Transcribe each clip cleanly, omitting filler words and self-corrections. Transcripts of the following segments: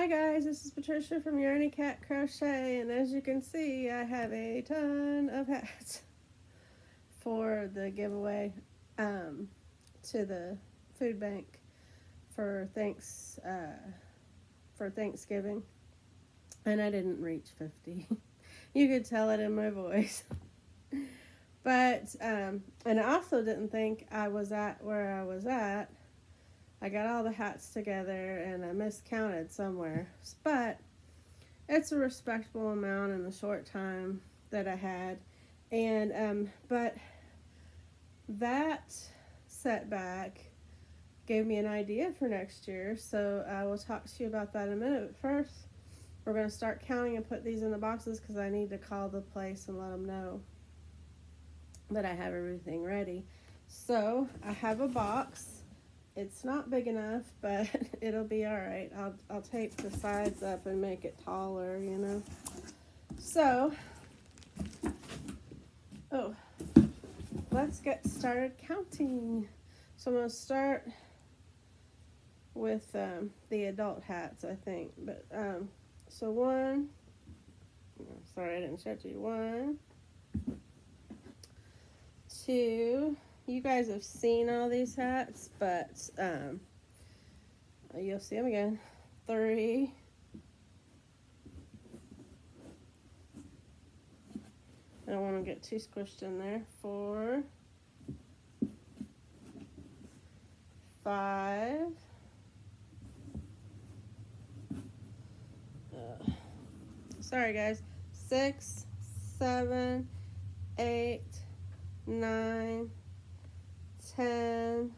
Hi guys, this is Patricia from Yarny Cat Crochet, and as you can see, I have a ton of hats for the giveaway to the food bank for Thanksgiving, and I didn't reach 50. You could tell it in my voice. But and I also didn't think I was at where I was at. I got all the hats together and I miscounted somewhere, but it's a respectable amount in the short time that I had. And but that setback gave me an idea for next year, so I will talk to you about that in a minute. But first, we're going to start counting and put these in the boxes because I need to call the place and let them know that I have everything ready. So I have a box. It's not big enough, but it'll be all right. I'll tape the sides up and make it taller, you know. So, let's get started counting. So I'm going to start with the adult hats, I think. But so one, sorry I didn't show it to you. 1, 2. You guys have seen all these hats, but you'll see them again. 3. I don't want to get too squished in there. 4. 5. Sorry guys. 6, 7, 8, 9, 10,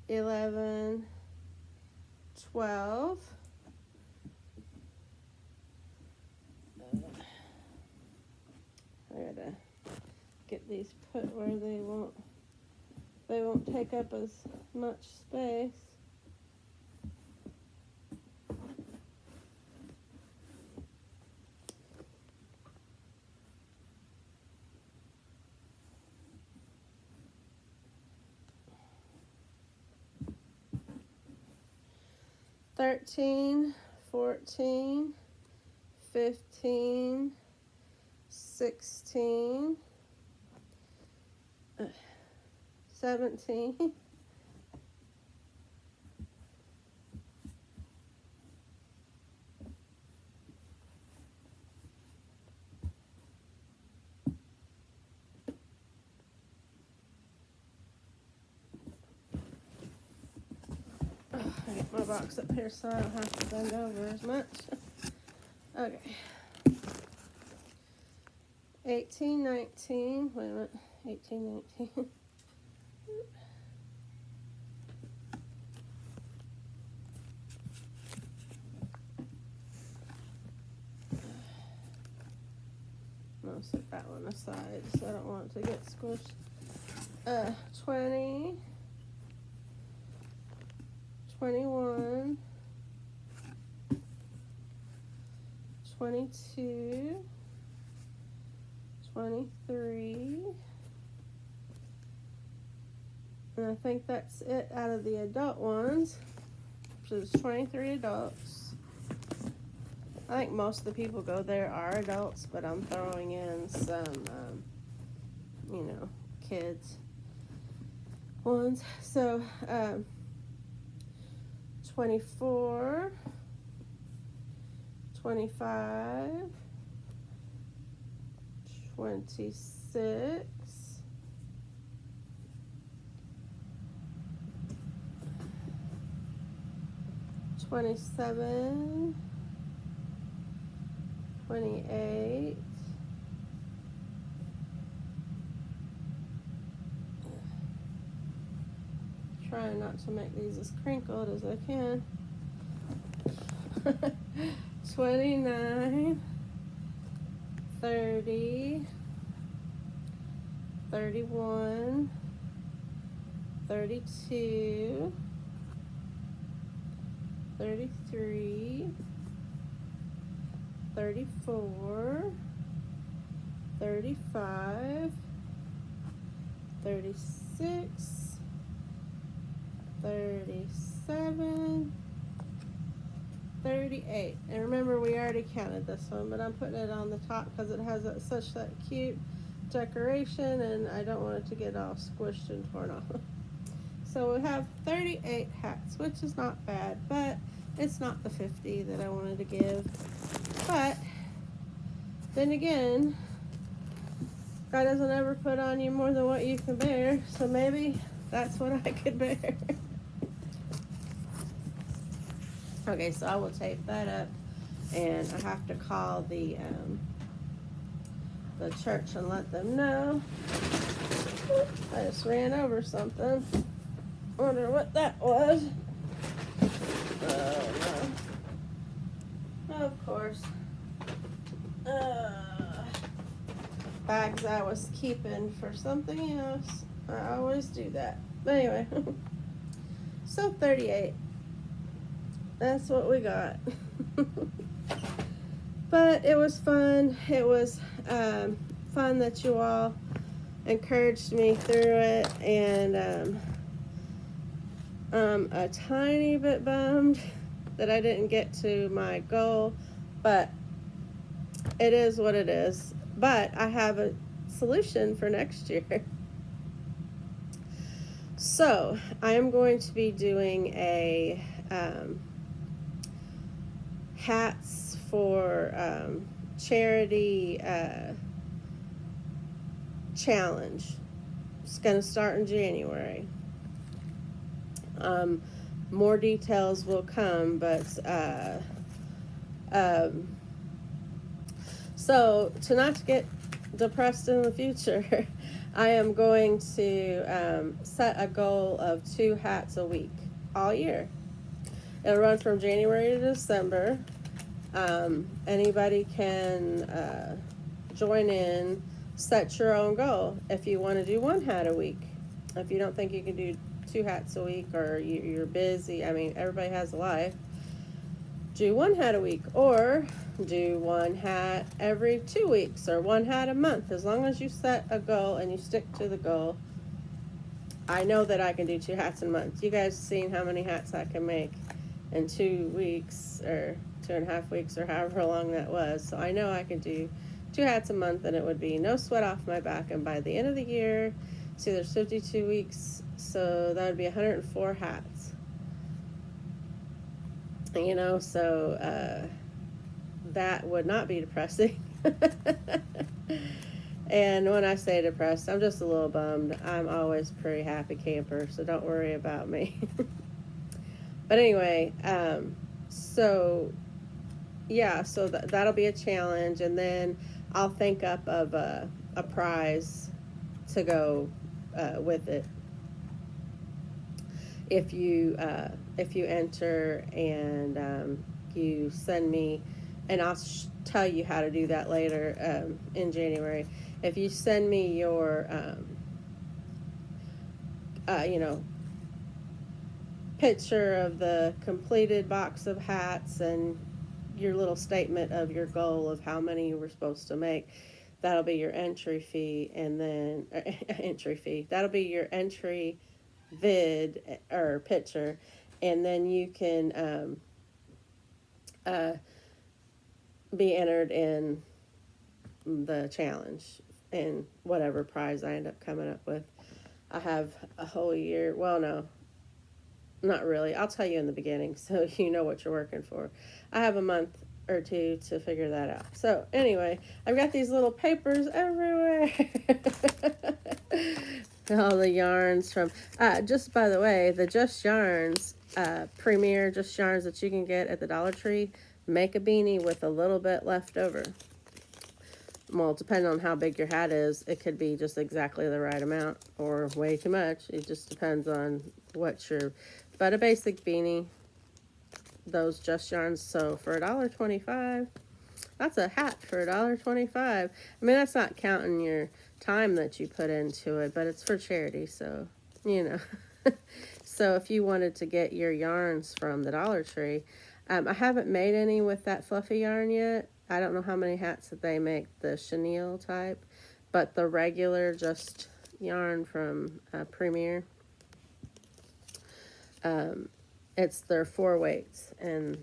11, 12. I gotta get these put where they won't take up as much space. Thirteen, 14, 15, 16, 17, I get my box up here so I don't have to bend over as much. Okay. 18, 19, wait a minute, 18, 19. I'll set that one aside so I don't want it to get squished. 20, 21, 22, 23, and I think that's it out of the adult ones. So there's 23 adults. I think most of the people go there are adults, but I'm throwing in some, kids ones. So, 24, 25, 26, 27, 28, 'Trying not to make these as crinkled as I can. 29, 30, 31, 32, 33, 34, 35, 36, 37, 38. And remember, we already counted this one, but I'm putting it on the top because it has such that cute decoration, and I don't want it to get all squished and torn off. So we have 38 hats, which is not bad, but it's not the 50 that I wanted to give. But then again, God doesn't ever put on you more than what you can bear, so maybe that's what I could bear. Okay, so I will tape that up, and I have to call the church and let them know. I just ran over something. Wonder what that was. Oh no. Of course. Bags I was keeping for something else. I always do that. But anyway. So 38. That's what we got. But it was fun. It was fun that you all encouraged me through it, and I'm a tiny bit bummed that I didn't get to my goal, but it is what it is. But I have a solution for next year. So I am going to be doing a hats for charity challenge. It's going to start in January. More details will come, but so to not get depressed in the future, I am going to set a goal of 2 hats a week all year. It'll run from January to December. Anybody can join in, set your own goal. If you want to do 1 hat a week, if you don't think you can do 2 hats a week, or you're busy, I mean, everybody has a life, do 1 hat a week, or do 1 hat every 2 weeks, or 1 hat a month. As long as you set a goal and you stick to the goal. I know that I can do 2 hats a month. You guys seen how many hats I can make in 2 weeks, or 2.5 weeks, or however long that was. So I know I can do 2 hats a month, and it would be no sweat off my back. And by the end of the year, see, there's 52 weeks, so that would be 104 hats. You know, so that would not be depressing. And when I say depressed, I'm just a little bummed. I'm always a pretty happy camper, so don't worry about me. But anyway, so yeah, so that'll be a challenge, and then I'll think up of a prize to go with it. If you enter and you send me, and I'll tell you how to do that later in January. If you send me your picture of the completed box of hats and your little statement of your goal of how many you were supposed to make, that'll be your entry fee. And then that'll be your entry vid or picture, and then you can be entered in the challenge and whatever prize I end up coming up with. I have a whole year. Well, no, not really. I'll tell you in the beginning so you know what you're working for. I have a month or 2 to figure that out. So anyway, I've got these little papers everywhere. All the yarns from, just by the way, the Just Yarns, Premier Just Yarns that you can get at the Dollar Tree, make a beanie with a little bit left over. Well, depending on how big your hat is, it could be just exactly the right amount or way too much. It just depends on what your, but a basic beanie, those Just Yarns. So for $1.25, that's a hat for $1.25. I mean, that's not counting your time that you put into it, but it's for charity, so, you know. So if you wanted to get your yarns from the Dollar Tree, I haven't made any with that fluffy yarn yet. I don't know how many hats that they make, the chenille type, but the regular just yarn from Premier, it's their 4 weights, and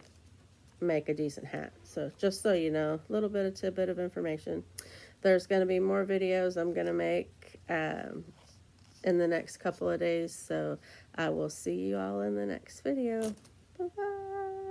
make a decent hat. So just so you know, a little bit of tidbit of information. There's going to be more videos I'm going to make in the next couple of days. So I will see you all in the next video. Bye-bye.